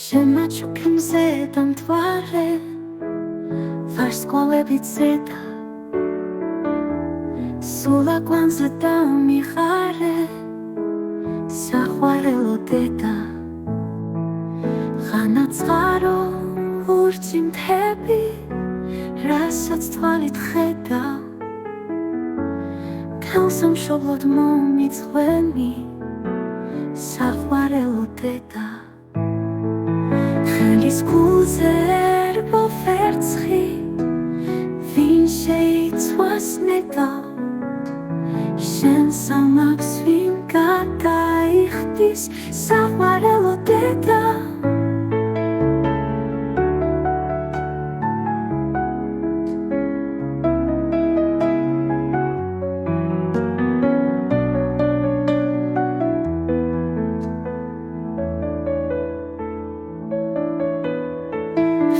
შემაჩუქემზე დამთვალე ვარსკვლავებით ზედა სულ აკვანზე დამიხარე საყვარელო დედა ღანაწყარო ლურჯი მთები რასაც თვალით ხედავ თელსამშობლოდ მომიწვენი საყვარელო დედა ხელის გულზე ერბო ვერცხი ვინ შეიცვას ნეტა შენ სამაგს ვინ გადაიხდის საყვარელო დედა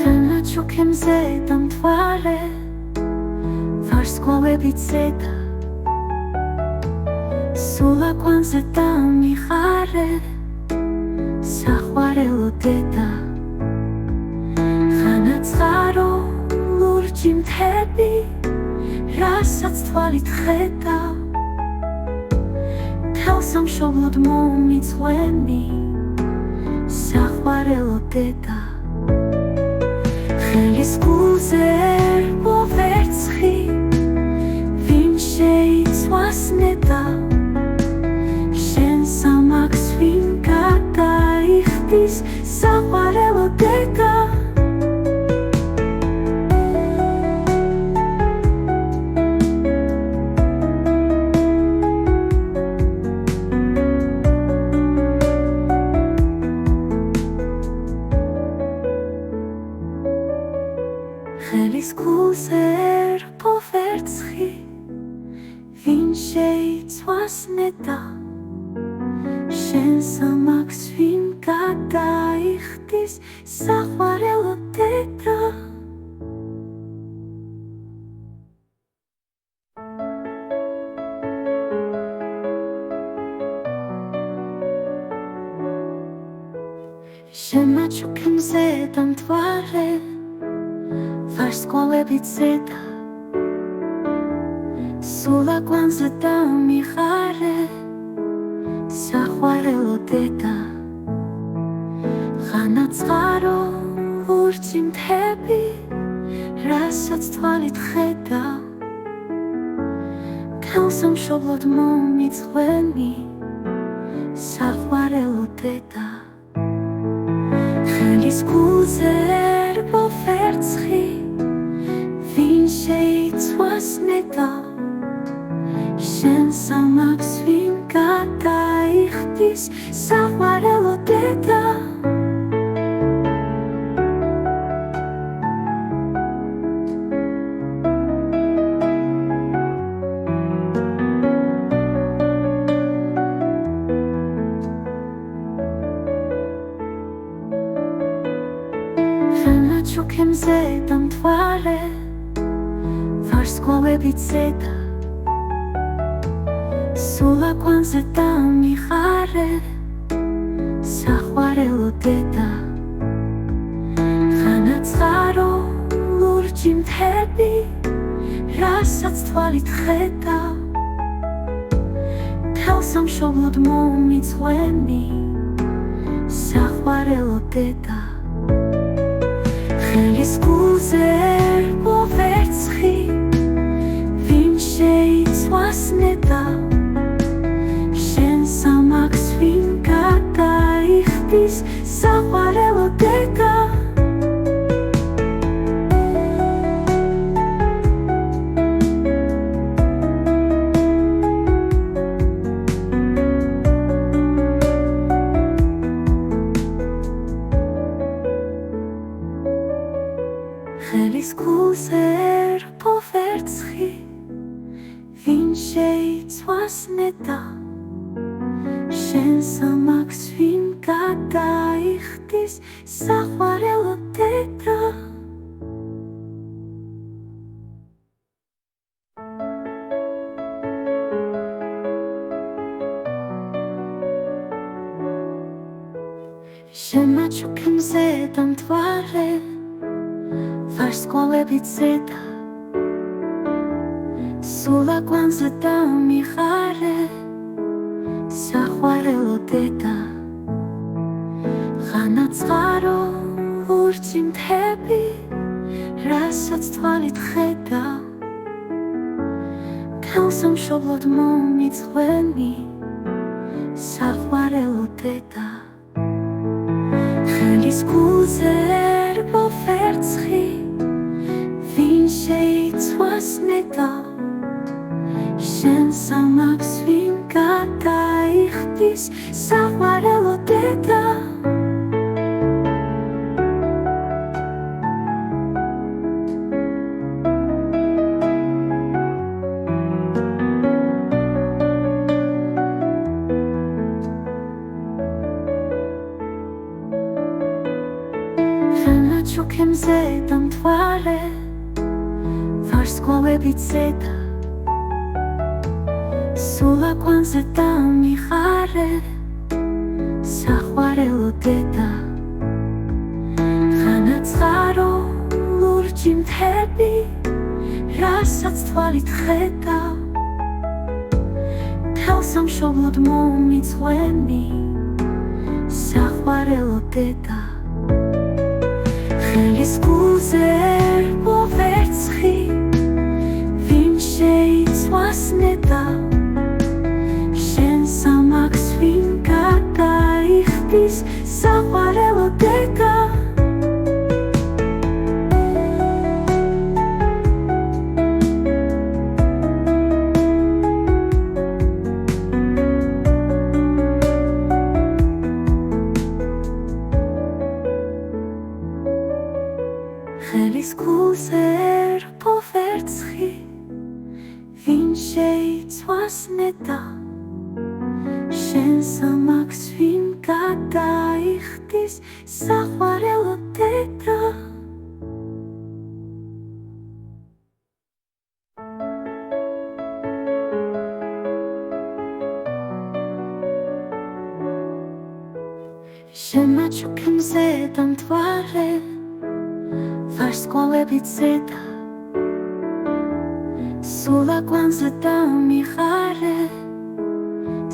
შემაჩუქემზე დამთვალე ვარსკვლავებით ზედა სულ აკვანზე დამიხარე საყვარელო დედა ღანაწყარო ლურჯი მთები რასაც თვალით ხედავ თელსამშობლოდ მომიწვენი საყვარელო დედა ხელის გულზე ერბო ვერცხი ვინ შეიცვას ნეტა შენ სამაგს ვინ გადაიხდის საყვარელო დედა ხელის გულზე ერბო ვერცხი ვინ შეიცვას ნეტა შენ სამაგს ვინ გადაიხდის საყვარელო დედა შემაჩუქემზე დამთვალე ვარსკვლავებით ზედა სულ აკვანზე დამიხარე საყვარელო დედა ღანაწყარო ლურჯი მთები რასაც თვალით ხედავ თელსამშობლოდ მომიწვენი საყვარელო დედა ხელის გულზე ერბო ვერცხი ვინ შეიცვას ნეტა შენ სამაგს ვინ გადაიხდის საყვარელო დედა შემაჩუქემზე დამთვალე ვარსკვლავებით ზედა სულ აკვანზე დამიხარე საყვარელო დედა ღანაწყარო ლურჯი მთები რასაც თვალით ხედავ თელსამშობლოდ მომიწვენი საყვარელო დედა ხელის გულზე ერბო ვერცხი ვინ შეიცვას ნეტა შენ სამაგს ვინ გადაიხდის საყვარელო დედა ხელის გულზე ერბო ვერცხი ვინ შეიცვას ნეტა შენ სამაგს ვინ გადაიხდის საყვარელო დედა შემაჩუქემზე დამთვალე ვარსკვლავებით ზედა სულ აკვანზე დამიხარე საყვარელო დედა ღანაწყარო ლურჯი მთები რასაც თვალით ხედავ თელსამშობლოდ მომიწვენი საყვარელო დედა ხელის გულზე ერბო ვერცხი ვინ შეიცვას ნეტა შენ სამაგს ვინ გადაიხდის საყვარელო დედა შემაჩუქემზე დამთვალე ვარსკვლავებით ზედა სულ აკვანზე დამიხარე საყვარელო დედა ღანაწყარო ლურჯი მთები რასაც თვალით ხედავ თელსამშობლოდ მომიწვენი საყვარელო დედა ხელის გულზე ერბო ვერცხი ვინ შეიცვას ნეტა შენ სამაგს ვინ გადაიხდის საყვარელო დედა ხელის გულზე ერბო ვერცხი ვინ შეიცვას ნეტა შენ სამაგს ვინ გადაიხდის საყვარელო დედა შემაჩუქემზე დამთვალე ვარსკვლავებით ზედა სულ აკვანზე დამიხარე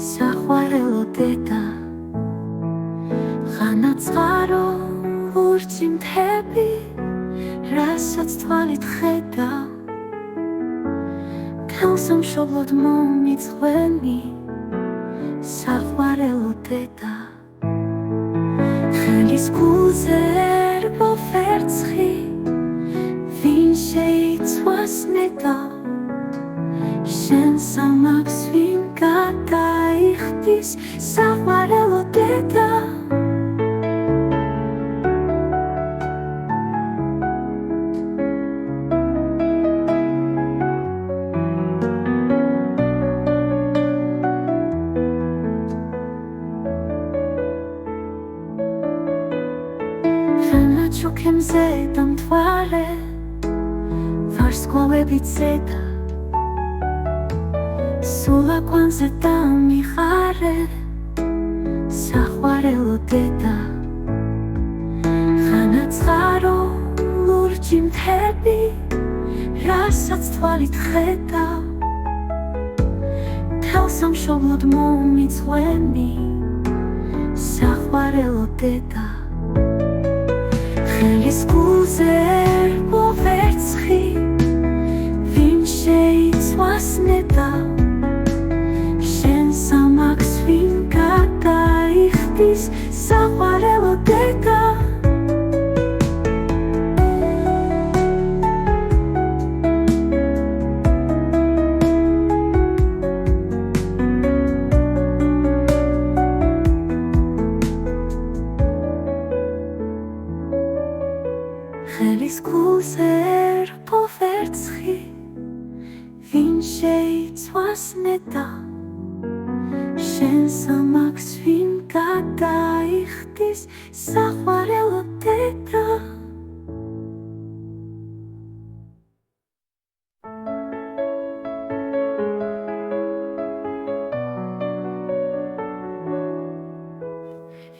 საყვარელო დედა ღანაწყარო ლურჯი მთები რასაც თვალით ხედავ თელსამშობლოდ მომიწვენი საყვარელო დედა ხელის გულზე ერბო ვერცხი ვინ შეიცვას ნეტა შენ სამაგს ვინ გადაიხდის საყვარელო დედა შემაჩუქემზე დამთვალე ვარსკვლავებით ზედა სულ აკვანზე დამიხარე საყვარელო დედა ღანაწყარო ლურჯი მთები რასაც თვალით ხედავ თელსამშობლოდ მომიწვენი საყვარელო დედა ხელის გულზე ერბო ვერცხი ვინ შეიცვას ნეტა შენ სამაგს ვინ გადაიხდის საყვარელო დედა ხელის გულზე ერბო ვერცხი ვინ შეიცვას ნეტა შენ სამაგს ვინ გადაიხდის საყვარელო დედა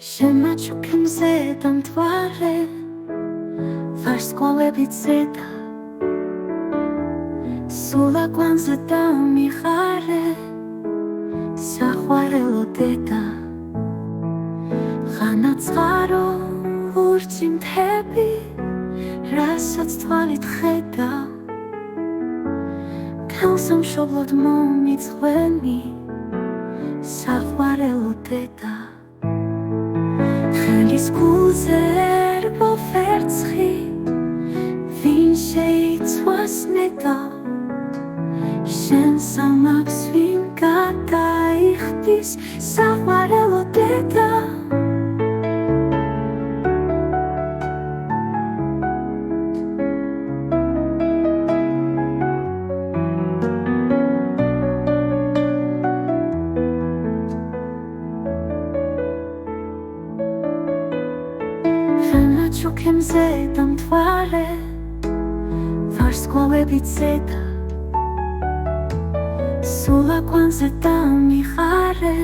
შემაჩუქემზე დამთვალე ვარსკვლავებით ზედა სულ აკვანზე დამიხარე საყვარელო დედა ხანაწყარო ლურჯი მთები რასაც თვალით ხედავ ქალსამშობლოდ მომიწვენი საყვარელო დედა ხელის გულზე ერბო ვერცხი ვინ შეიცვას ნეტა შენ სამაგს ვინ გადაიხდის საყვარელო დედა შემაჩუქემზე დამთვალე ვარსკვლავებით ზედა სულ აკვანზე დამიხარე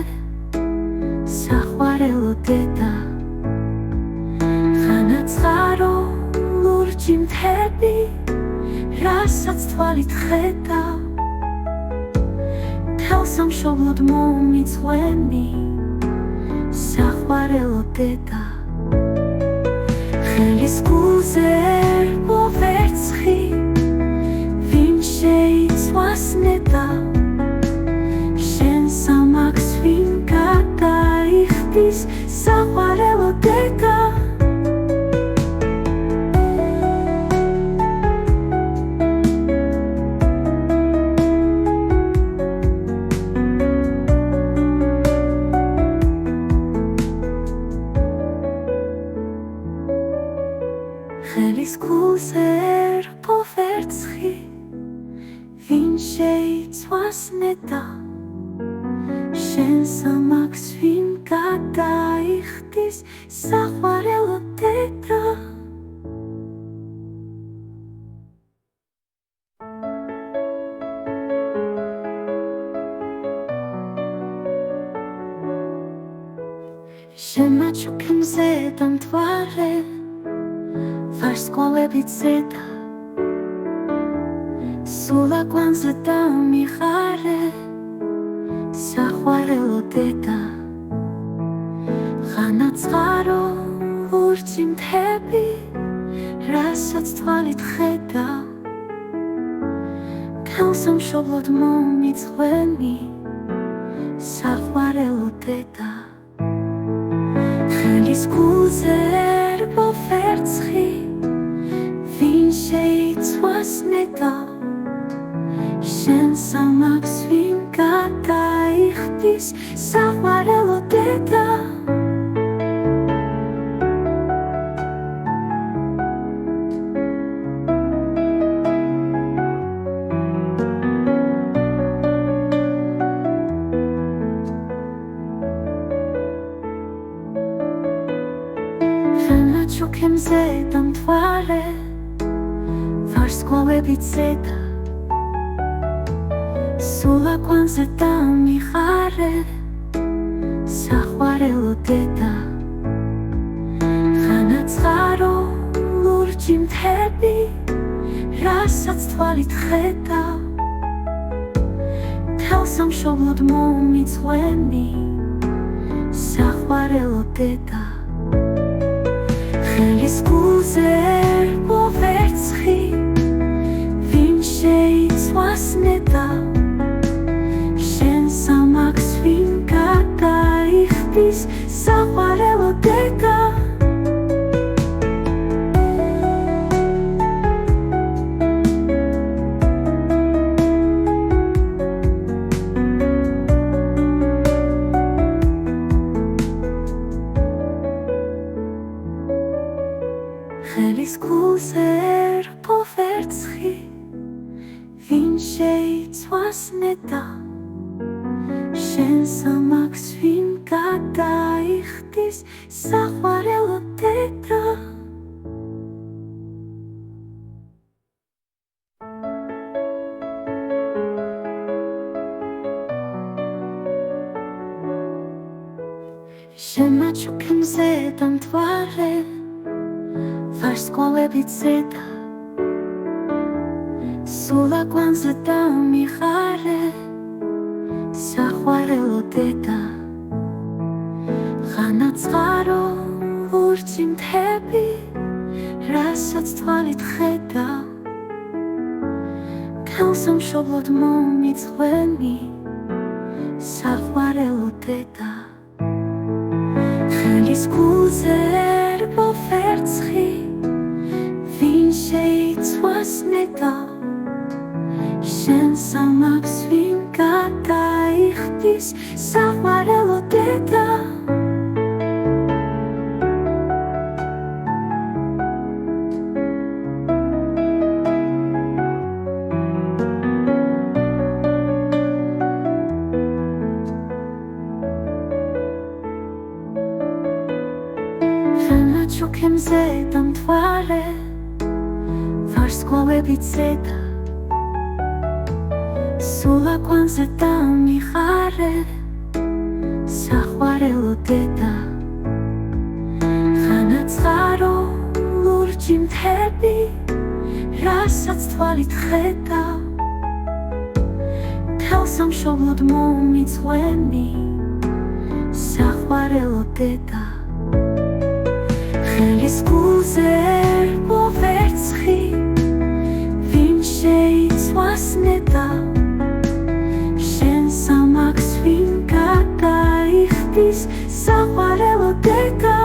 საყვარელო დედა ხანაწყარო ლურჯი მთები რასაც თვალით ხედავ ქალსამშობლოდ მომიწვენი საყვარელო დედა ხელის გულზე ერბო ვერცხი ვინ შეიცვას ნეტა შენ სამაგს ვინ გადაიხდის საყვარელო დედა ხელის გულზე ერბო ვერცხი ვინ შეიცვას ნეტა შენ სამაგს ვინ გადაიხდის საყვარელო დედა შემაჩუქემზე დამთვალე ვარსკვლავებით ზედა სულ აკვანზე დამიხარე საყვარელო დედა ხანაწყარო ლურჯი მთები რასაც თვალით ხედავ ქალსამშობლოდ მომიწვენი საყვარელო დედა ხელის გულზე ერბო ვერცხი ვინ შეიცვას ნეტა შენ სამაგს ვინ გადაიხდის საყვარელო დედა შემაჩუქემზე დამთვალე ვარსკვლავებით ზედა სულ აკვანზე დამიხარე საყვარელო დედა ხანაწყარო ლურჯი მთები რასაც თვალით ხედავ ქალსამშობლოდ მომიწვენი საყვარელო დედა ხელის გულზე ერბო ვერცხი ვინ შეიცვას ნეტა შენ სამაგს ვინ გადაიხდის საყვარელო დედა ხელის გულზე ერბო ვერცხი ვინ შეიცვას ნეტა შენ სამაგს ვინ გადაიხდის საყვარელო დედა შემაჩუქემზე დამთვალე ვარსკვლავებით ზედა სულ აკვანზე დამიხარე საყვარელო დედა ღანაწყარო ლურჯი მთები რასაც თვალით ხედავ ქალსამშობლოდ მომიწვენი საყვარელო დედა ხელის გულზე ერბო ვერცხლი ვინ შეიცვას ნეტა შენ სამაგს ვინ გადაიხდის საყვარელო დედა შემაჩუქემზე დამთვალე ვარსკვლავებით ზედა სულ აკვანზე დამიხარე საყვარელო დედა ღანაწყარო ლურჯი მთები რასაც თვალით ხედავ ქალსამშობლოდ მომიწვენი საყვარელო დედა ხელის გულზე ერბო ვერცხლი ვინ შეიცვას ნეტა შენ სამაგს ვინ გადაიხდის საყვარელო დედა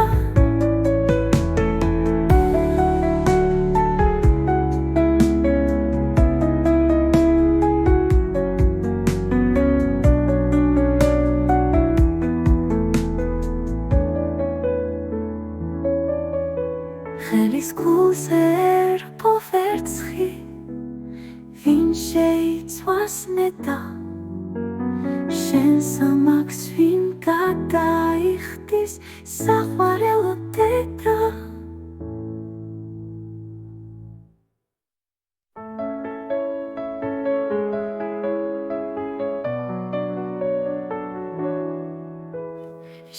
ხელის გულზე ერბო ვერცხლი ვინ შეიცვას ნეტა შენ სამაგს ვინ გადაიხდის საყვარელო დედა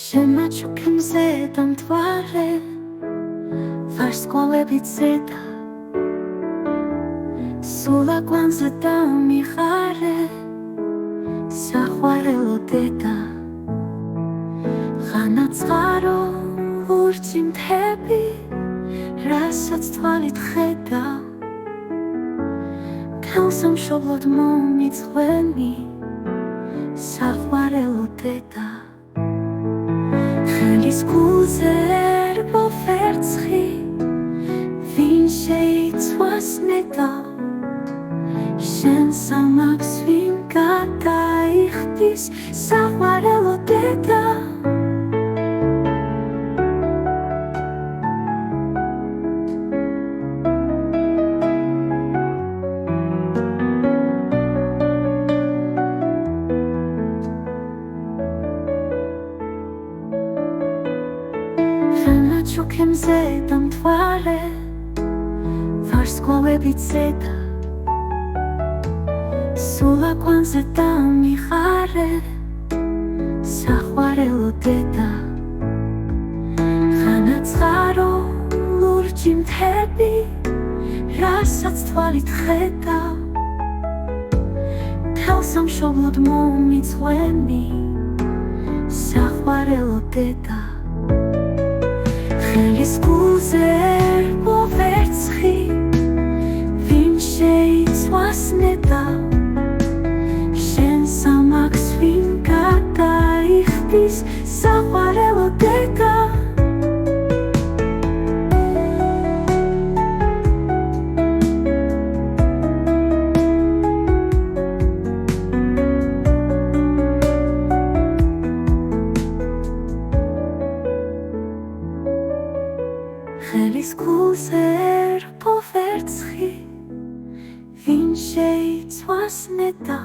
შემაჩუქემზე დამთვალე ვარსკვლავებით ზედა სულ აკვანზე დამიხარე საყვარელო დედა ღანაწყარო ლურჯი მთები რასაც თვალით ხედავ ქალსამშობლოდ მომიწვენი საყვარელო დედა ხელის გულზე ერბო ვერცხლი ვინ შეიცვას ნეტა შენ სამაგს ვინ გადაიხდის საყვარელო დედა შემაჩუქემზე დამთვალე ვარსკვლავებით ზედა სულ აკვანზე დამიხარე საყვარელო დედა ღანაწყარო ლურჯი მთები რასაც თვალით ხედავ ქალსამშობლოდ მომიწვენი საყვარელო დედა ხელის გულზე ერბო ვერცხლი ვინ შეიცვას ნეტა შენ სამაგს ვინ გადაიხდის საყვარელო დედა ხელის გულზე ერბო ვერცხლი ვინ შეიცვას ნეტა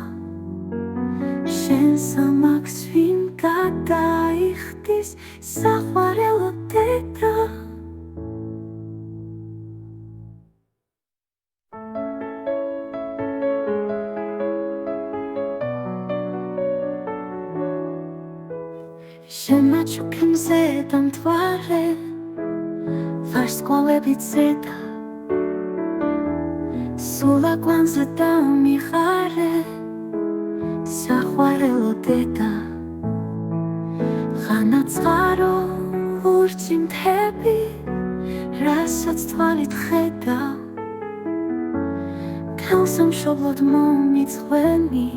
შენ სამაგს ვინ გადაიხდის საყვარელო დედა შემაჩუქემზე დამთვალე ვარსკვლავებით ზედა სულ აკვანზე დამიხარე საყვარელო დედა ღანა წყარო ლურჯი მთები რასაც თვალით ხედავ ქალსამშობლოდ მომიწვენი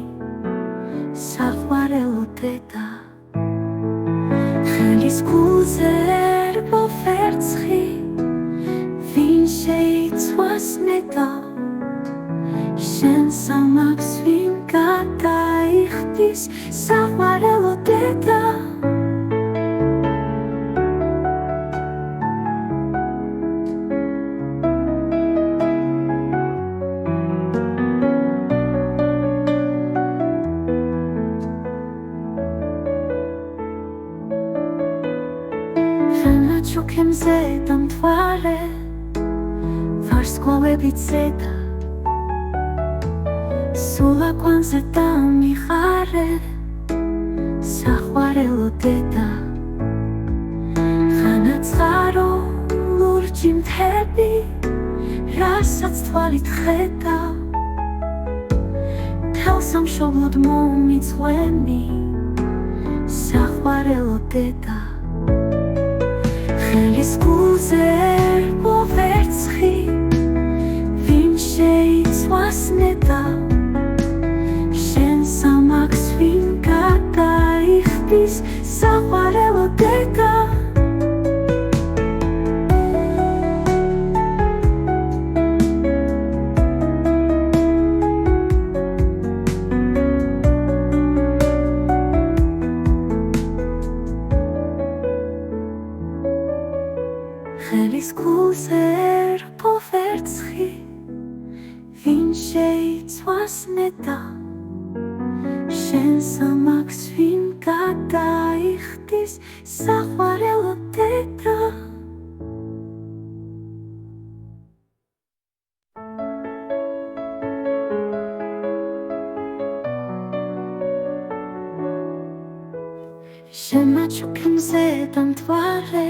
საყვარელო დედა ხელის გულზე ერბო ვერცხი ვინ შეიცვას ნეტა შენ სამაგს ვინ გადაიხდის საყვარელო დედა შემაჩუქემზე დამთვალე ვარსკვლავებით ზედა სულ აკვანზე დამიხარე საყვარელო დედა ღანა წყარო ლურჯი მთები რასაც თვალით ხედავ ქალსამშობლოდ მომიწვენი საყვარელო დედა ხელის გულზე ერბო ვერცხი ვინ შეიცვას ნეტა შენ სამაგს ვინ გადაიხდის საყვარელო დედა ხელის გულზე ერბო ვერცხი ვინ შეიცვას ნეტა შენ სამაგს ვინ გადაიხდის საყვარელო დედა შემაჩუქემზე დამთვალე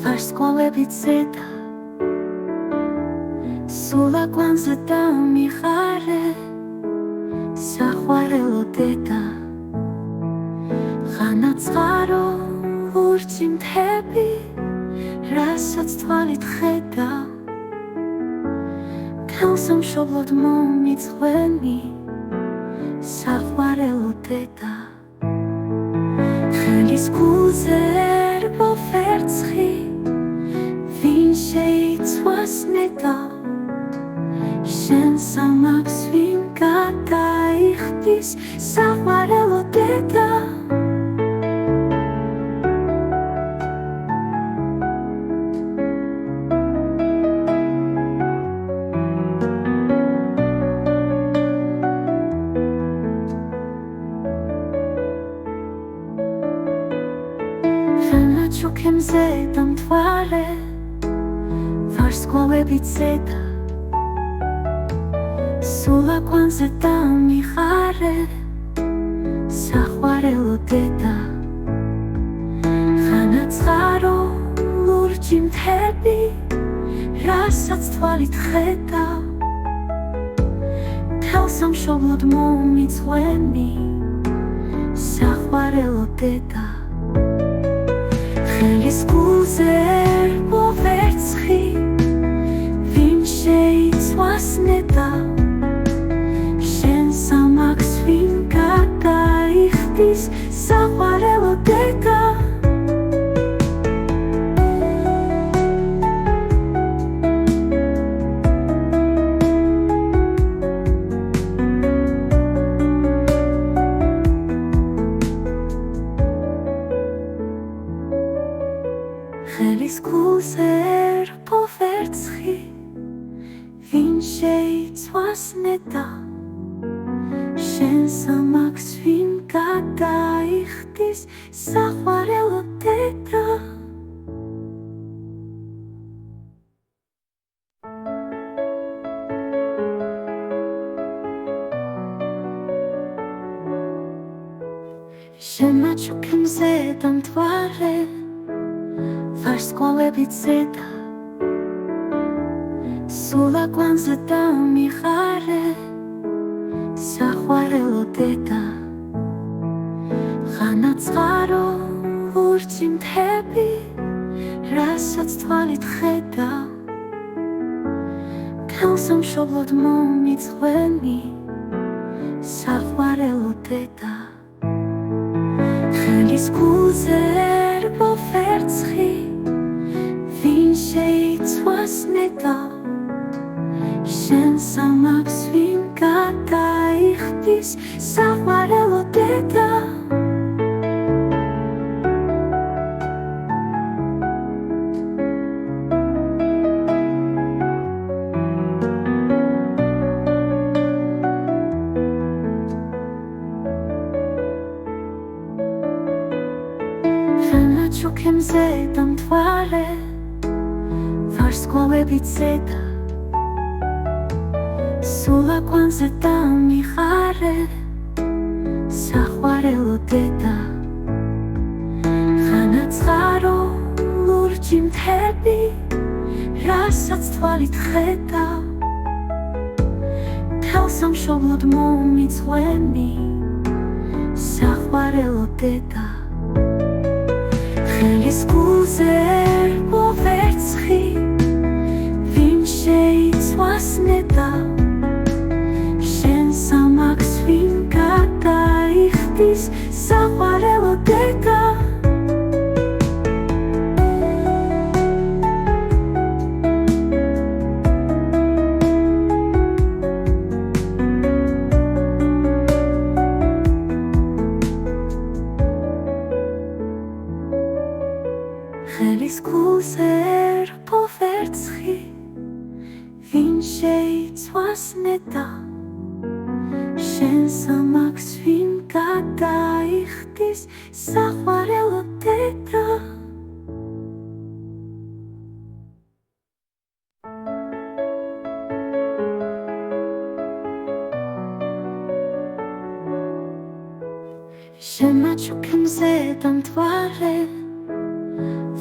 ვარსკვლავებით ზედა სულ აკვანზე დამიხარე საყვარელო დედა ღანა წყარო ლურჯი მთები რასაც თვალით ხედავ ქალსამშობლოდ მომიწვენი საყვარელო დედა ხელის გულზე ერბო ვერცხი ვინ შეიცვას ნეტა შენ სამაგს ვინ გადაიხდის საყვარელო დედა შემაჩუქემზე დამთვალე ვარსკვლავებით ზედა სულ აკვანზე დამიხარე საყვარელო დედა ღანა წყარო ლურჯი მთები რასაც თვალით ხედავ ქალსამშობლოდ მომიწვენი საყვარელო დედა ხელის გულზე ერბო ვერცხი ვინ შეიცვას ნეტა შენ სამაგს ვინ გადაიხდის საყვარელო დედა ხელის გულზე ერბო ვერცხი ვინ შეიცვას ნეტა შენ სამაგს ვინ გადაიხდის საყვარელო დედა შემაჩუქემზე დამთვალე ვარსკვლავებით ზედა სულ აკვანზე დამიხარე საყვარელო დედა ღანა წყარო ლურჯი მთები რასაც თვალით ხედავ ქალსამშობლოდ მომიწვენი საყვარელო დედა ხელის გულზე ერბო ვერცხი ვინ შეიცვას ნეტა შენ სამაგს ვინ გადაიხდის საყვარელო დედა შემაჩუქემზე დამთვალე ვარსკვლავებით ზედა სულ აკვანზე დამიხარე საყვარელო დედა ღანა წყარო ლურჯი მთები რასაც თვალით ხედავ ქალსამშობლოდ მომიწვენი საყვარელო დედა ხელის გულზე ერბო ვერცხი ვინ შეიცვას ნეტა შენ სამაგს ვინ გადაიხდის საყვარელო დედა ხელის გულზე ერბო ვერცხი ვინ შეიცვას ნეტა შენ სამაგს ვინ გადაიხდის საყვარელო დედა შემაჩუქემზე დამთვალე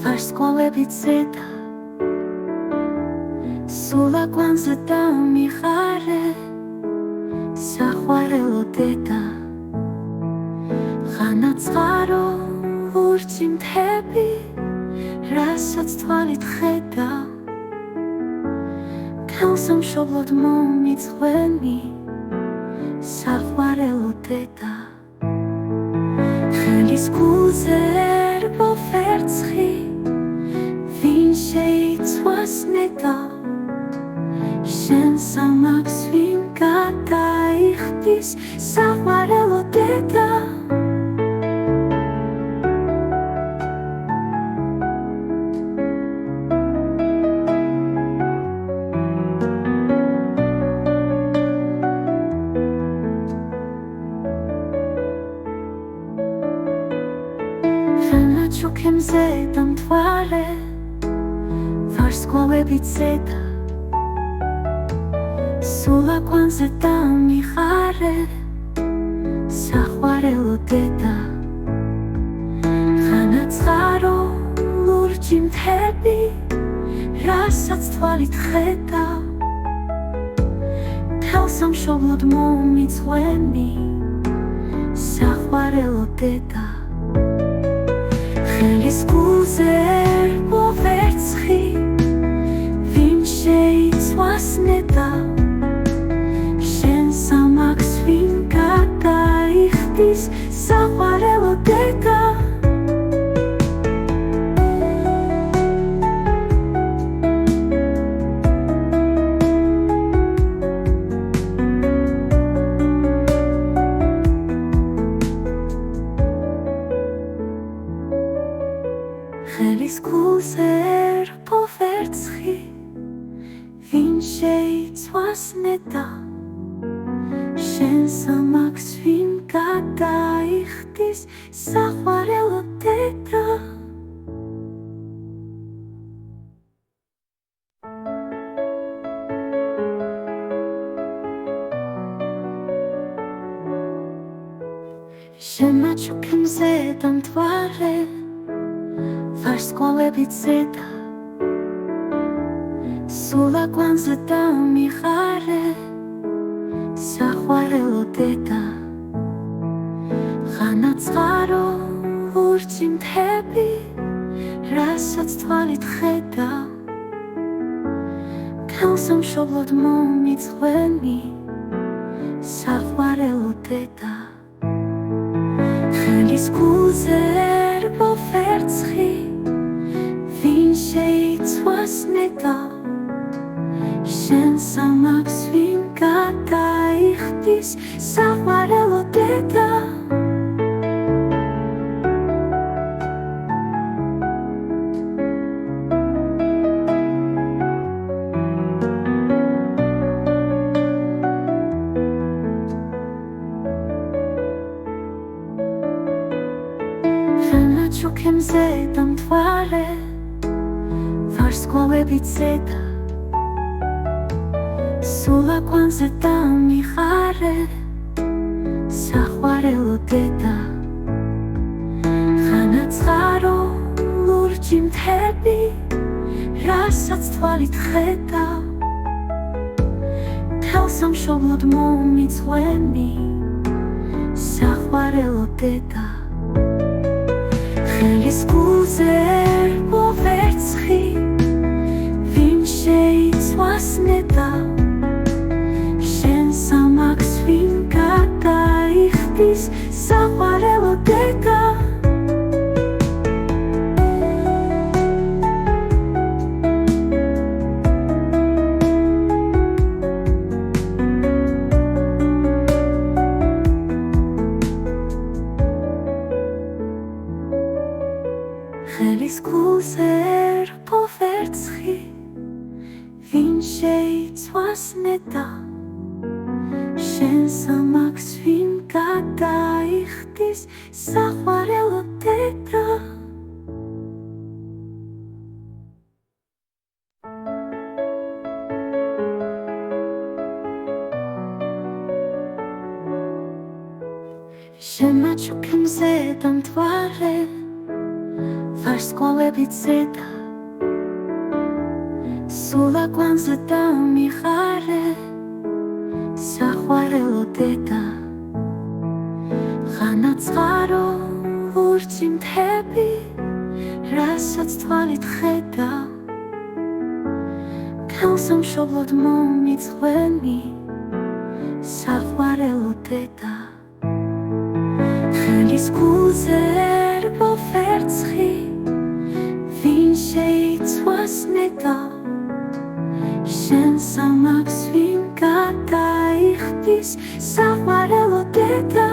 ვარსკვლავებით ზედა სულ აკვანზე დამიხარე საყვარელო დედა ღანა წყარო ლურჯი მთები რასაც თვალით ხედავ ქალსამშობლოდ მომიწვენი საყვარელო დედა ხელის გულზე ერბო ვერცხი ვინ შეიცვას ნეტა შენ სამაგს ვინ გადაიხდის საყვარელო დედა შემაჩუქემზე დამთვალე ვარსკვლავებით ზედა სულ აკვანზე დამიხარე საყვარელო დედა ღანა წყარო ლურჯი მთები რასაც თვალით ხედავ ქალსამშობლოდ მომიწვენი საყვარელო დედა ხელის გულზე ერბო ვერცხი ვინ შეიცვას ნეტა შენ სამაგს ვინ გადაიხდის საყვარელო დედა ხელის გულზე ერბო ვერცხი ვინ შეიცვას ნეტა შენ სამაგს ვინ გადაიხდის საყვარელო დედა შემაჩუქე მზე დამთვალე ვარსკვლავებით ზედა სულ აკვანზე დამიხარე საყვარელო დედა ღანაწყარო ლურჯი მთები რასაც თვალით ხედავ ქალსამშობლოდ მომიწვენი საყვარელო დედა ხელის გულზე ერბო ვერცხი ვინ შეიცვას ნეტა შენ სამაგს ვინ გადაიხდის საყვარელო დედა შემაჩუქე მზე დამთვალე ვარსკვლავებით ზედა სულ აკვანზე დამიხარე საყვარელო დედა ღანაწყარო ლურჯი მთები რასაც თვალით ხედავ ქალსამშობლოდ მომიწვენი საყვარელო დედა ხელის გულზე ერბო ვერცხი ვინ შეიცვას ნეტა შენ სამაგს ვინ გადაიხდის საყვარელო დედა ხელის გულზე ერბო ვერცხი ვინ შეიცვას ნეტა შენ სამაგს ვინ გადაიხდის საყვარელო დედა შემაჩუქე მზე დამთვალე ვარსკვლავებით ზედა სულ აკვანზე დამიხარე საყვარელო დედა ღანაწყარო ლურჯი მთები რასაც თვალით ხედავ ქალსამშობლოდ მომიწვენი საყვარელო დედა ხელის გულზე ერბო ვერცხი ვინ შეიცვას ნეტა შენ სამაგს ვინ გადაიხდის საყვარელო დედა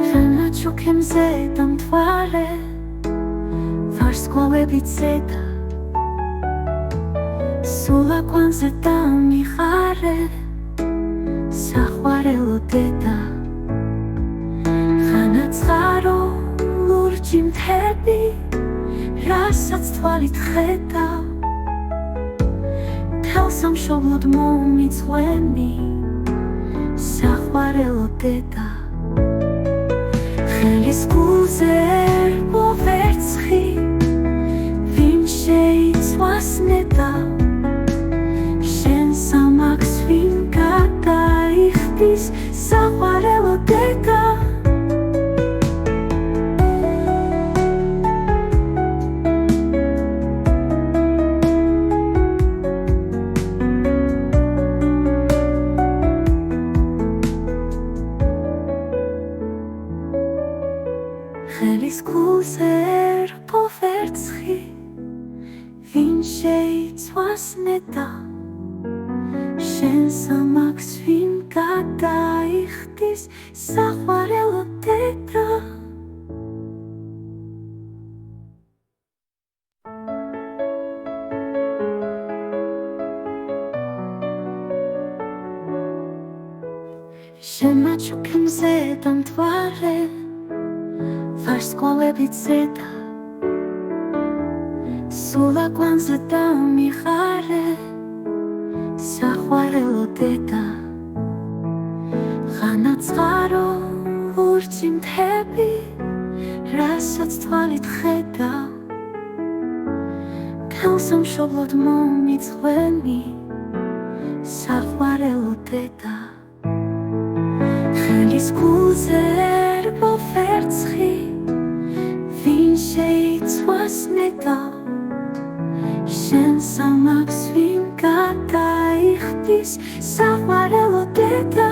შემაჩუქე მზე დამთვალე ვარსკვლავებით ზედა სულ აკვანზე დამიხარე საყვარელო დედა ღანაწყარო ლურჯი მთები რასაც თვალით ხედავ ქალსამშობლოდ მომიწვენი საყვარელო დედა ხელის გულზე ერბო ვერცხი ვინ შეიცვას ნეტა შენ სამაგს ვინ გადაიხდის საყვარელო დედა ხელის გულზე ერბო ვერცხი ვინ შეიცვას ნეტა შენ სამაგს ვინ გადაიხდის საყვარელო დედა შემაჩუქიმზე დამთვალე ვარსკვლავებით ზედა სულ აკვანზე დამიხარე საყვარელო დედა ღანაწყარო ლურჯი მთები რასაც თვალით ხედავ თელსამშობლოდ მომიწვენი საყვარელო დედა ხელის გულზე ერბო ვერცხი ვინ შეიცვას ნეტა შენ სამაგს ვინ გადაიხდის საყვარელო დედა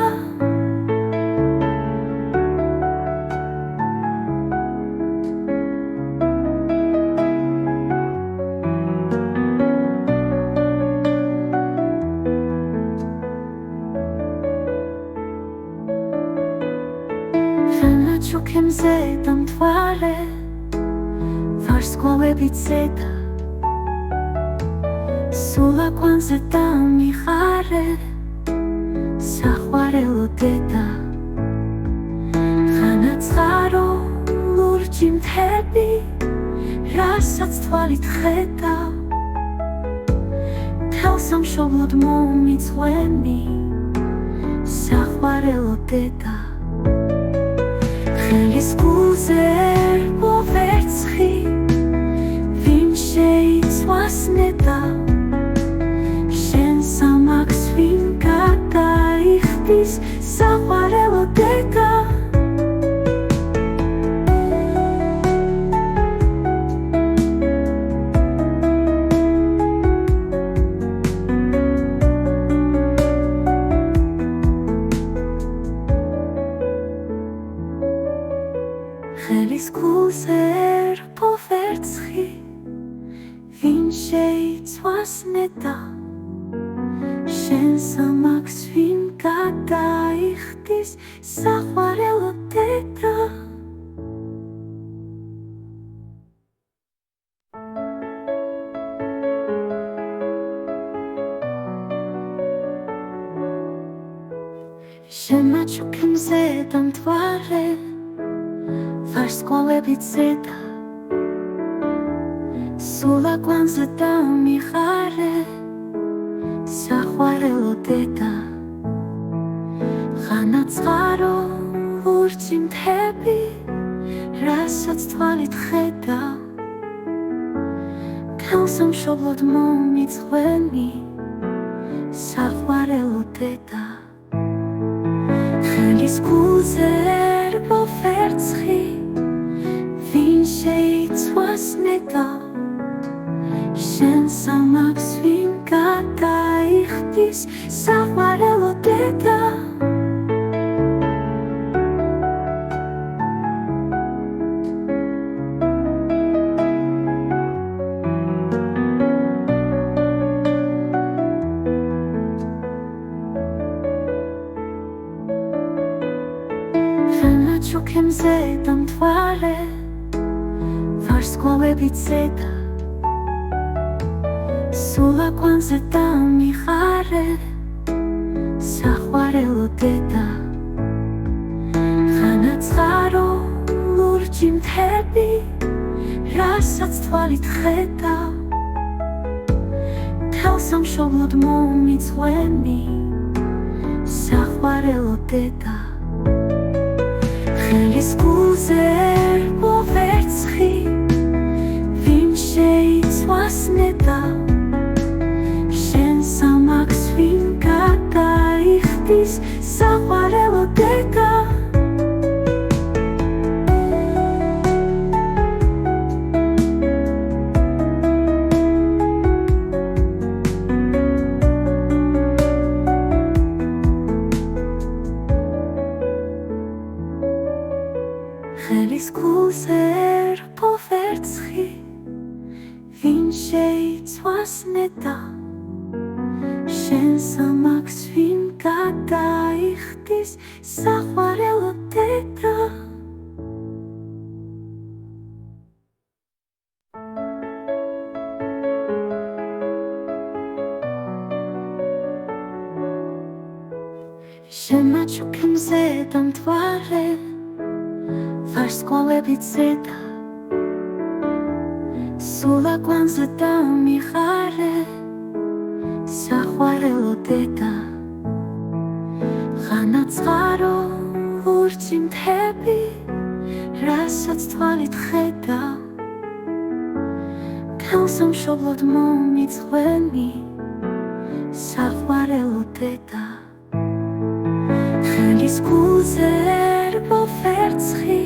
შემაჩუქიმზე დამთვალე ვარსკვლავებით ზედა სულ აკვანზე დამიხარე საყვარელო დედა ღანაწყარო ლურჯი მთები რასაც თვალით ხედავ თელსამშობლოდ მომიწვენი საყვარელო დედა ხელის გულზე ერბო ვერცხი ვინ შეიცვას ნეტა შენ სამაგს ვინ გადაიხდის საყვარელო დედა ხელის გულზე ერბო ვერცხი ვინ შეიცვას ნეტა შენ სამაგს ვინ გადაიხდის საყვარელო დედა შემაჩუქიმზე დამთვალე ვარსკვლავებით ზედა სულ აკვანზე დამიხარე საყვარელო დედა ღანაწყარო ლურჯი მთები რასაც თვალით ხედავ თელსამშობლოდ მომიწვენი საყვარელო დედა ხელის გულზე ერბო ვერცხი ვინ შეიცვას ნეტა შენ სამაგს ვინ გადაიხდის საყვარელო დედა შემაჩუქიმზე დამთვალე ვარსკვლავებით ზედა სულ აკვანზე დამიხარე საყვარელო დედა ღანაწყარო ლურჯი მთები რასაც თვალით ხედავ თელსამშობლოდ მომიწვენი საყვარელო დედა ხელის გულზე ერბო ვერცხი ვინ შეიცვას ნეტა შენ სამაგს ვინ გადაიხდის საყვარელო დედა ხელის გულზე ერბო ვერცხი ვინ შეიცვას ნეტა შენ სამაგს ვინ გადაიხდის საყვარელო დედა შემაჩუქიმზე დამთვალე დამთვალე ვარსკვლავებით ზედა სულ აკვანზე დამიხარე საყვარელო დედა ღანა წყარო ლურჯი მთები რასაც თვალით ხედავ თელსამშობლოდ მომიწვენი საყვარელო დედა ხელის გულზე ერბო ვერცხი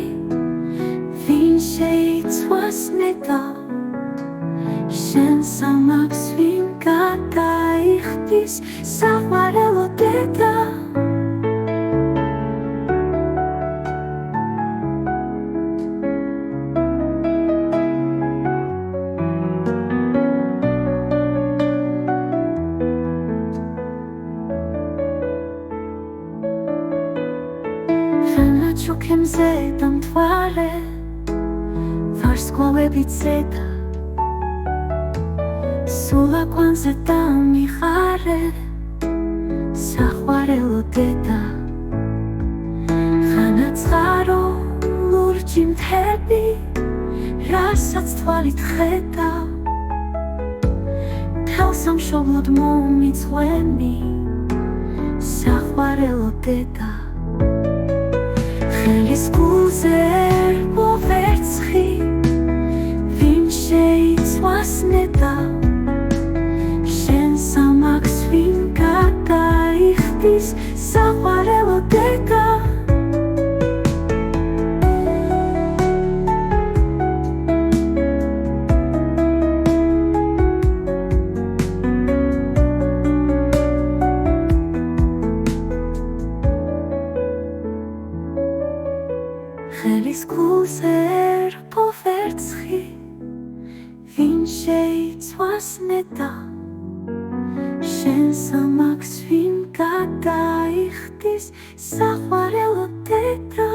ვინ შეიცვას ნეტა შენ სამაგს ვინ გადაიხდის საყვარელო დედა ჩუქემზე დამთვალე ვარსკვლავებით ზედა სულ აკვანზე დამიხარე საყვარელო დედა ღანა წყარო ლურჯი მთები რასაც თვალით ხედავ თელსამშობლოდ მომიწვენი საყვარელო დედა ხელის გულზე ერბო ვერცხი ვინ შეიცვას ნეტა შენ სამაგს ვინ გადაიხდის საყვარელო დედა ხელის გულზე ერბო ვერცხი ვინ შეიცვას ნეტა შენ სამაგს ვინ გადაიხდის საყვარელო დედა